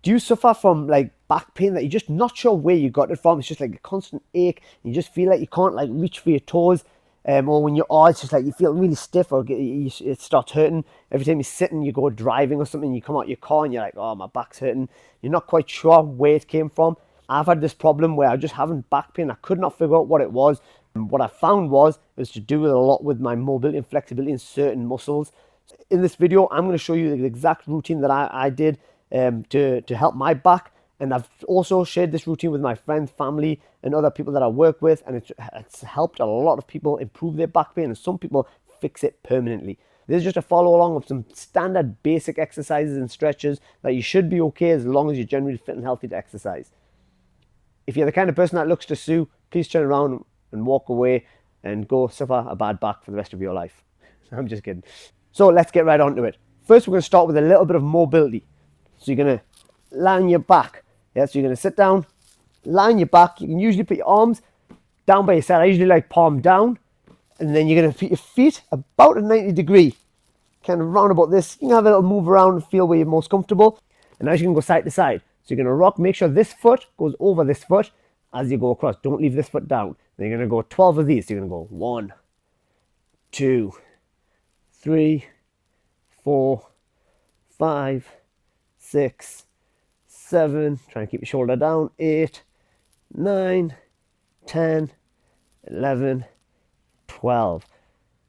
Do you suffer from like back pain that you're just not sure where you got it from? It's just like a constant ache. And you just feel like you can't like reach for your toes. Or when you are, it's just like you feel really stiff, or it starts hurting. Every time you're sitting, you go driving or something, you come out your car and you're like, oh, my back's hurting. You're not quite sure where it came from. I've had this problem where I just having back pain. I could not figure out what it was. And what I found was it was to do with a lot with my mobility and flexibility in certain muscles. In this video, I'm going to show you the exact routine that I did to help my back. And I've also shared this routine with my friends, family, and other people that I work with. And it's helped a lot of people improve their back pain, and some people fix it permanently. This is just a follow along of some standard basic exercises and stretches that you should be okay as long as you're generally fit and healthy to exercise. If you're the kind of person that looks to sue, please turn around and walk away and go suffer a bad back for the rest of your life. I'm just kidding. So let's get right onto it. First, we're going to start with a little bit of mobility. So you're going to lie on your back. Yeah, so you're going to sit down, lie on your back. You can usually put your arms down by your side. I usually like palm down. And then you're going to put your feet about a 90 degree, kind of round about this. You can have a little move around and feel where you're most comfortable. And now you can go side to side. So you're going to rock, make sure this foot goes over this foot as you go across. Don't leave this foot down. Then you're going to go 12 of these. So you're going to go 1, 2, 3, 4, 5, 6, 7, try and keep your shoulder down, 8, 9, 10, 11, 12.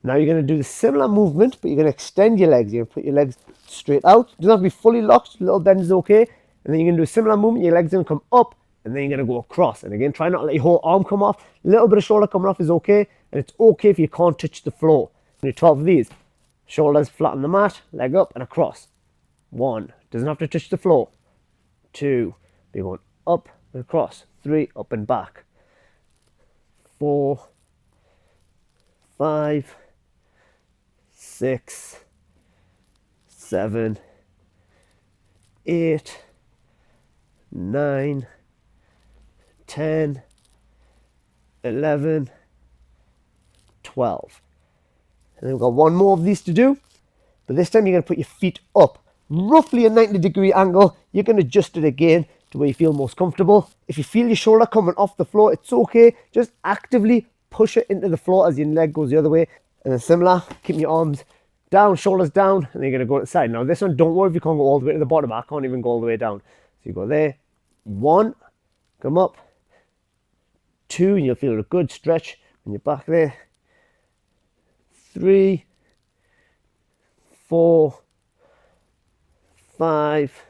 Now you're going to do the similar movement, but you're going to extend your legs. You're going to put your legs straight out. It doesn't have to be fully locked, a little bend is okay. And then you're going to do a similar movement, your legs are going to come up, and then you're going to go across. And again, try not to let your whole arm come off. A little bit of shoulder coming off is okay, and it's okay if you can't touch the floor. Do 12 of these. Shoulders flat on the mat, leg up and across. 1, doesn't have to touch the floor. 2, you're going up and across. 3, up and back. 4, 5, 6, 7, 8, 9, 10, 11, 12. And then we've got one more of these to do, but this time you're going to put your feet up, roughly a 90 degree angle. You can adjust it again to where you feel most comfortable. If you feel your shoulder coming off the floor, it's okay. Just actively push it into the floor as your leg goes the other way. And then similar, keep your arms down, shoulders down, and then you're going to go to the side. Now this one, don't worry if you can't go all the way to the bottom. I can't even go all the way down. So you go there, 1, come up, 2, and you'll feel a good stretch in your back there. 3, 4, 5,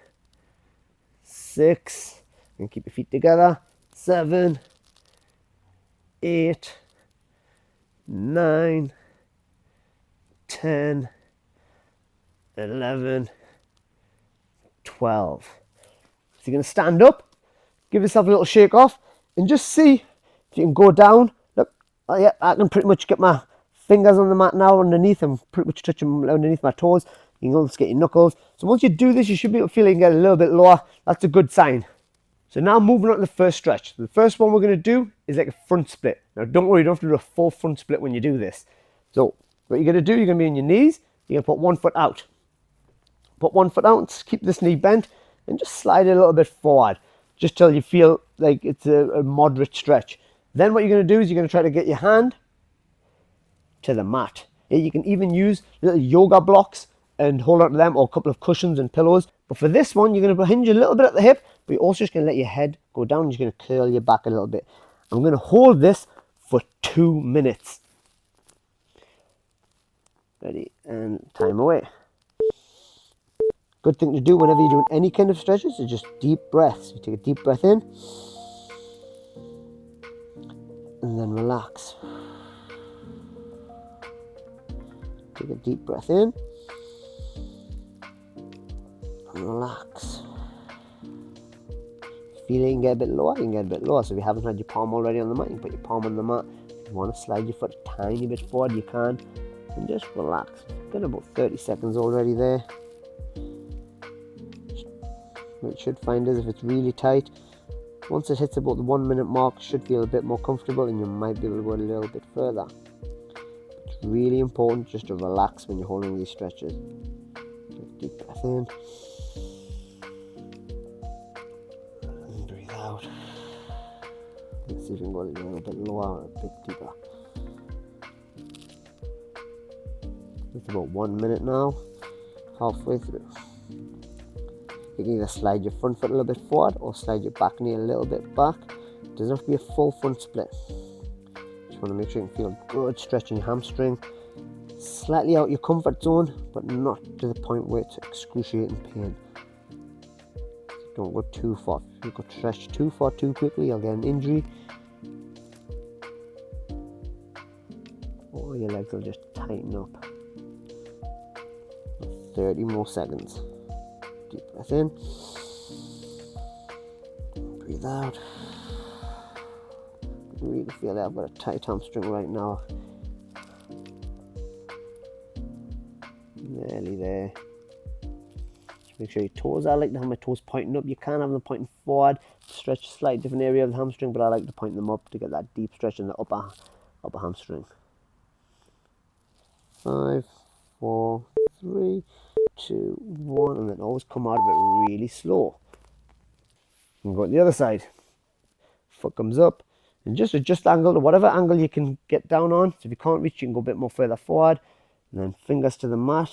6, and keep your feet together. 7, 8, 9, 10, 11, 12. So you're going to stand up, give yourself a little shake off, and just see if you can go down. Look, yeah, I can pretty much get my fingers on the mat now underneath. I'm pretty much touching underneath my toes. You can almost get your knuckles. So once you do this, you should be able to feel you can get a little bit lower. That's a good sign. So now moving on to the first stretch. The first one we're going to do is like a front split. Now don't worry, you don't have to do a full front split when you do this. So what you're going to do, you're going to be on your knees. You're going to put one foot out. Put one foot out, keep this knee bent, and just slide it a little bit forward, just till you feel like it's a moderate stretch. Then what you're going to do is you're going to try to get your hand to the mat. You can even use little yoga blocks and hold on to them, or a couple of cushions and pillows. But for this one, you're going to hinge a little bit at the hip, but you're also just going to let your head go down. You're going to curl your back a little bit. I'm going to hold this for 2 minutes. Ready, and time away. Good thing to do whenever you're doing any kind of stretches is just deep breaths. You take a deep breath in, and then relax. Take a deep breath in, and relax. Feel it, you can get a bit lower, you can get a bit lower. So if you haven't had your palm already on the mat, you can put your palm on the mat. If you want to slide your foot a tiny bit forward, you can. And just relax. Get about 30 seconds already there. What you should find is if it's really tight, once it hits about the 1 minute mark, you should feel a bit more comfortable and you might be able to go a little bit further. It's really important just to relax when you're holding these stretches. Take a deep breath in. out. Let's see if we can go a little bit lower, a bit deeper. It's about 1 minute now, halfway through. You can either slide your front foot a little bit forward or slide your back knee a little bit back. It doesn't have to be a full front split. Just want to make sure you can feel good stretching your hamstring. Slightly out your comfort zone, but not to the point where it's excruciating pain. So don't go too far. If you go stretch too far too quickly, you'll get an injury. Or your legs will just tighten up. 30 more seconds. Deep breath in. Breathe out. I really feel that I've got a tight hamstring right now. Nearly there. Just make sure your toes, I like to have my toes pointing up. You can have them pointing forward, stretch a slightly different area of the hamstring, but I like to point them up to get that deep stretch in the upper hamstring. 5, 4, 3, 2, 1, and then always come out of it really slow. And go to the other side. Foot comes up, and just adjust the angle to whatever angle you can get down on. So if you can't reach, you can go a bit more further forward, and then fingers to the mat,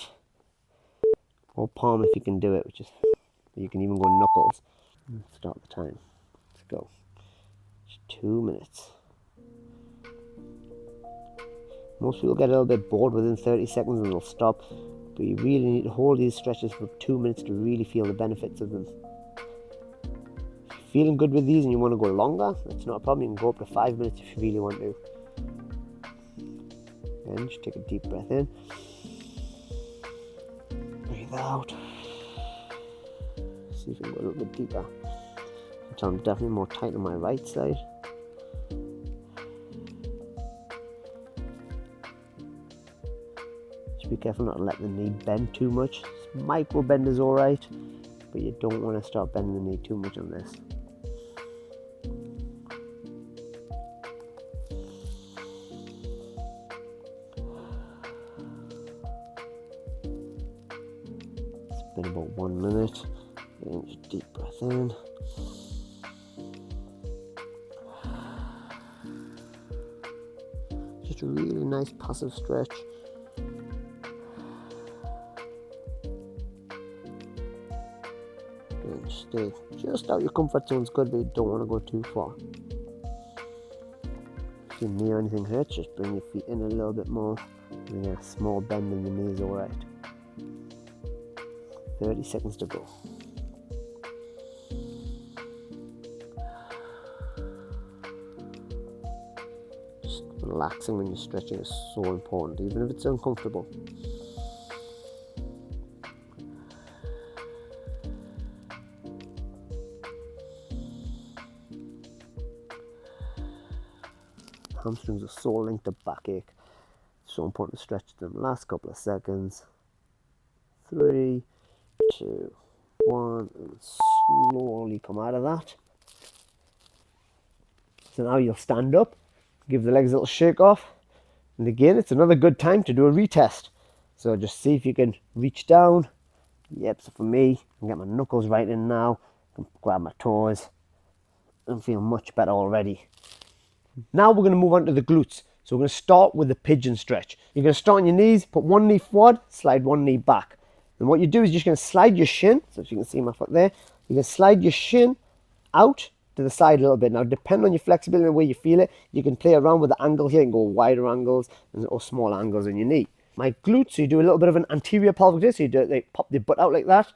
or palm if you can do it, which is, you can even go knuckles. Start the time. Let's go. Just 2 minutes. Most people get a little bit bored within 30 seconds and they'll stop, but you really need to hold these stretches for 2 minutes to really feel the benefits of them. If you're feeling good with these and you want to go longer, that's not a problem. You can go up to 5 minutes if you really want to. Then just take a deep breath in. Breathe out. See if you can go a little bit deeper. So I'm definitely more tight on my right side. Just be careful not to let the knee bend too much. Micro bend is alright, but you don't want to start bending the knee too much on this. It's been about 1 minute. And just deep breath in. Just a really nice passive stretch. And stay just out your comfort zone is good, but you don't want to go too far. If your knee or anything hurts, just bring your feet in a little bit more. And a small bend in the knee is alright. 30 seconds to go. Just relaxing when you're stretching is so important, even if it's uncomfortable. Hamstrings are so linked to backache. It's so important to stretch them. Last couple of seconds. 3, 2, 1, and slowly come out of that. So now you'll stand up, give the legs a little shake off, and again it's another good time to do a retest. So just see if you can reach down. Yep, so for me, I can get my knuckles right in now, I can grab my toes, and feel much better already. Now we're going to move on to the glutes. So we're going to start with the pigeon stretch. You're going to start on your knees, put one knee forward, slide one knee back. And what you do is you're just going to slide your shin, so if you can see my foot there, you can slide your shin out to the side a little bit. Now, depending on your flexibility and where you feel it, you can play around with the angle here and go wider angles or smaller angles in your knee. My glutes, so you do a little bit of an anterior pelvic twist, so you do like pop your butt out like that.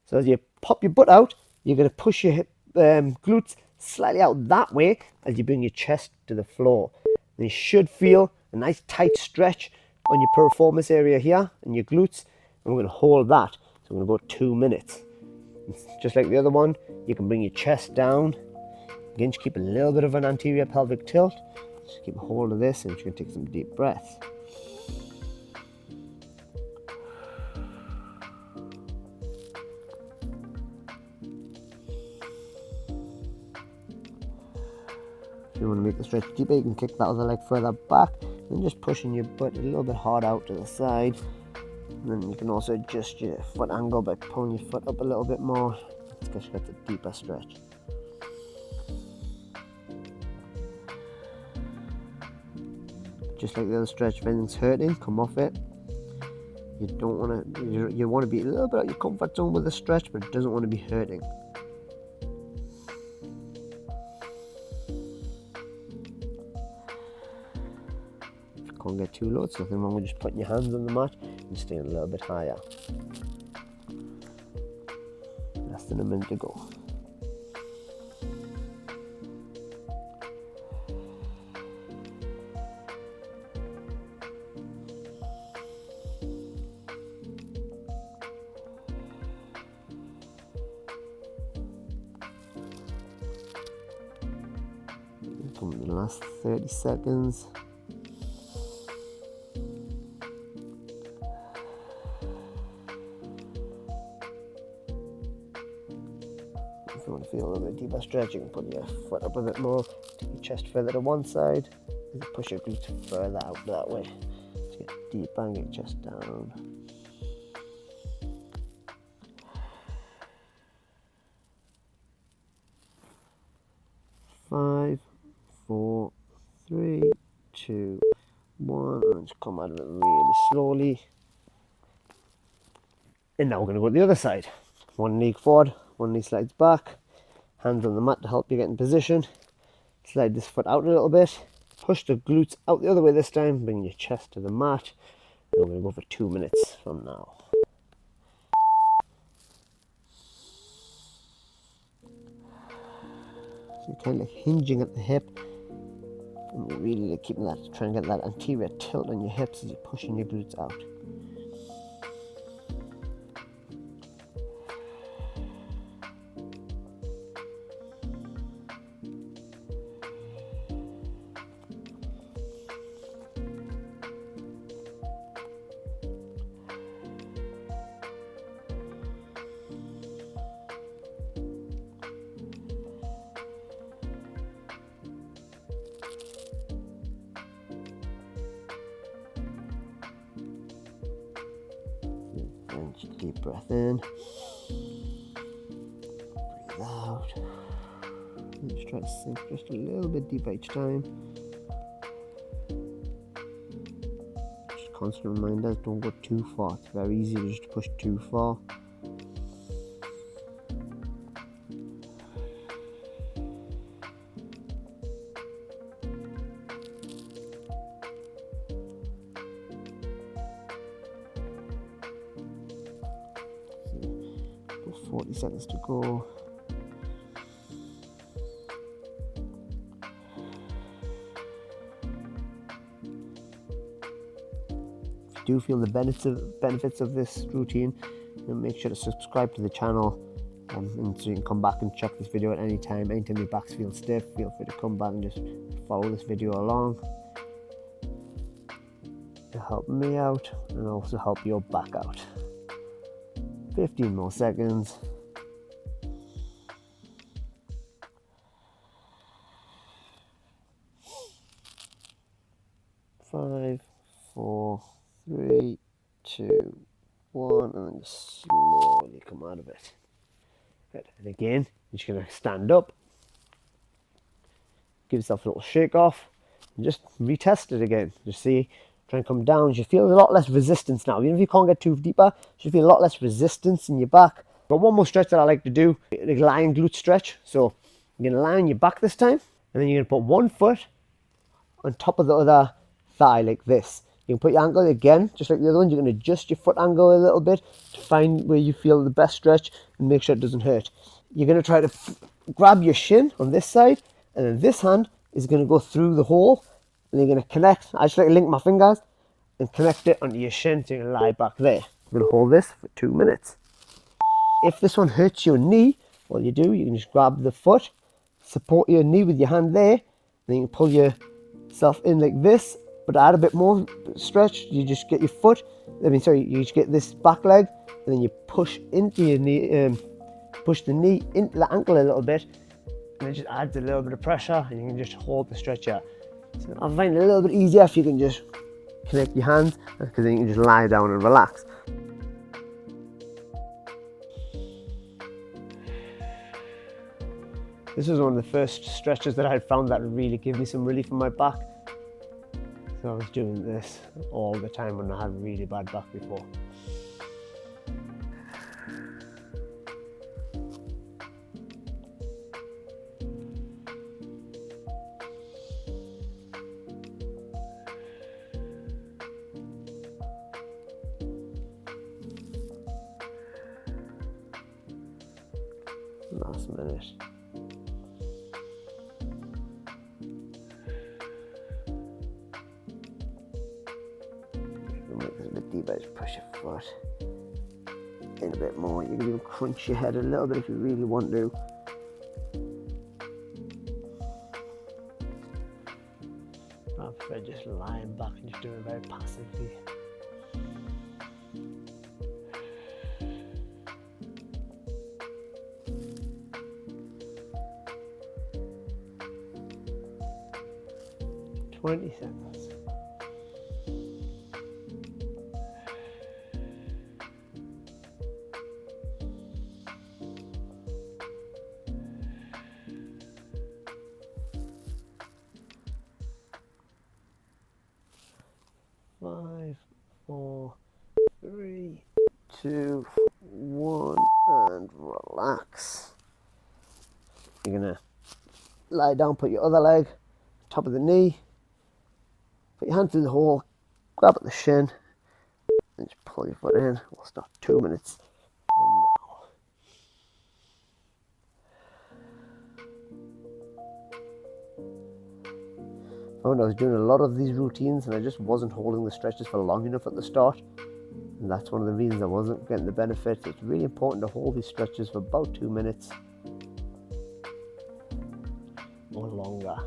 So as you pop your butt out, you're going to push your glutes slightly out that way as you bring your chest to the floor. And you should feel a nice tight stretch on your piriformis area here and your glutes. And we're going to hold that. So we're going to go 2 minutes. Just like the other one, you can bring your chest down. Again, just keep a little bit of an anterior pelvic tilt. Just keep a hold of this and you're going to take some deep breaths. If you want to make the stretch deeper, you can kick that other leg further back and just pushing your butt a little bit hard out to the side. And then you can also adjust your foot angle by pulling your foot up a little bit more. Let's get a deeper stretch. just like the other stretch. If anything's hurting, come off it. You don't want to, you want to be a little bit out your comfort zone with the stretch, but it doesn't want to be hurting. If you can't get too low, it's nothing wrong with just putting your hands on the mat and staying a little bit higher. Less than a minute to go. Come in the last 30 seconds. If you want to feel a little bit deeper stretch, you can put your foot up a bit more, take your chest further to one side, and push your glutes further out that way. So get deeper and get your chest down. 5, 4, 3, 2, 1, and just come out of it really slowly. And now we're going to go to the other side. One knee forward, one knee slides back, hands on the mat to help you get in position. Slide this foot out a little bit, push the glutes out the other way this time, bring your chest to the mat, and we're going to go for 2 minutes from now. So you're kind of hinging at the hip, and you're really keeping that, trying to get that anterior tilt on your hips as you're pushing your glutes out. And deep breath in, breathe out, and just try to sink just a little bit deeper each time. Just constant reminders, don't go too far. It's very easy to just push too far. So 40 seconds to go. If you do feel the benefits of this routine, make sure to subscribe to the channel, and so you can come back and check this video at any time. Anytime your backs feel stiff, feel free to come back and just follow this video along. To help me out and also help your back out. 15 more seconds. 5, 4, 3, 2, 1, and then just slowly come out of it. Good. And again, you're just going to stand up, give yourself a little shake off, and just retest it again. Just see, try and come down. You feel a lot less resistance now. Even if you can't get too deeper, you feel a lot less resistance in your back. But one more stretch that I like to do, the lying glute stretch. So you're going to lie on your back this time, and then you're going to put one foot on top of the other thigh like this. You can put your ankle again, just like the other one. You're going to adjust your foot angle a little bit to find where you feel the best stretch and make sure it doesn't hurt. You're going to try to grab your shin on this side, and then this hand is going to go through the hole, and you're going to connect. I just like to link my fingers and connect it onto your shin, so you're going to lie back there. I'm going to hold this for 2 minutes. If this one hurts your knee, all you do, you can just grab the foot, support your knee with your hand there, then you can pull yourself in like this. But to add a bit more stretch, you just get your foot, you just get this back leg, and then you push into your knee, push the knee into the ankle a little bit, and it just adds a little bit of pressure, and you can just hold the stretch out. So I find it a little bit easier if you can just connect your hands, because then you can just lie down and relax. This was one of the first stretches that I had found that really gave me some relief in my back. So I was doing this all the time when I had really bad back before. Last minute. Make this a bit deeper, just push your foot in a bit more. You can even crunch your head a little bit if you really want to. I prefer just lying back and just doing it very passively. "20 seconds. Five, 4, 3, 2, 1, and relax. You're gonna lie down, put your other leg top of the knee, put your hand through the hole, grab at the shin, and just pull your foot in. We'll start 2 minutes from now. I found I was doing a lot of these routines and I just wasn't holding the stretches for long enough at the start. And that's one of the reasons I wasn't getting the benefit. It's really important to hold these stretches for about 2 minutes or longer.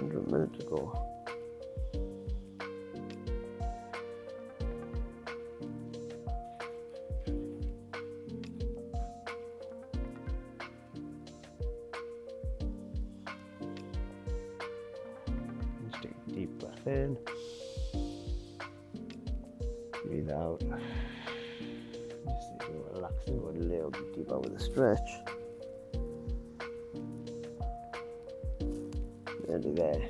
Under a minute to go. Just take a deep breath in. Breathe out. Just relax and go a little bit deeper with a stretch. Nearly there.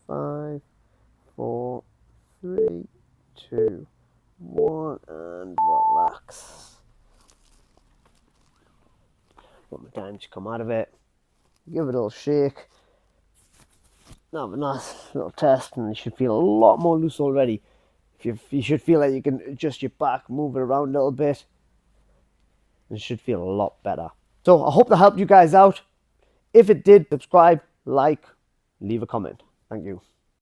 Five, 4, 3, 2, 1, and relax. One more time to come out of it. Give it a little shake. Have a nice little test, and you should feel a lot more loose already. You should feel like you can adjust your back, move it around a little bit. It should feel a lot better. So I hope that helped you guys out. If it did, subscribe, like, leave a comment. Thank you.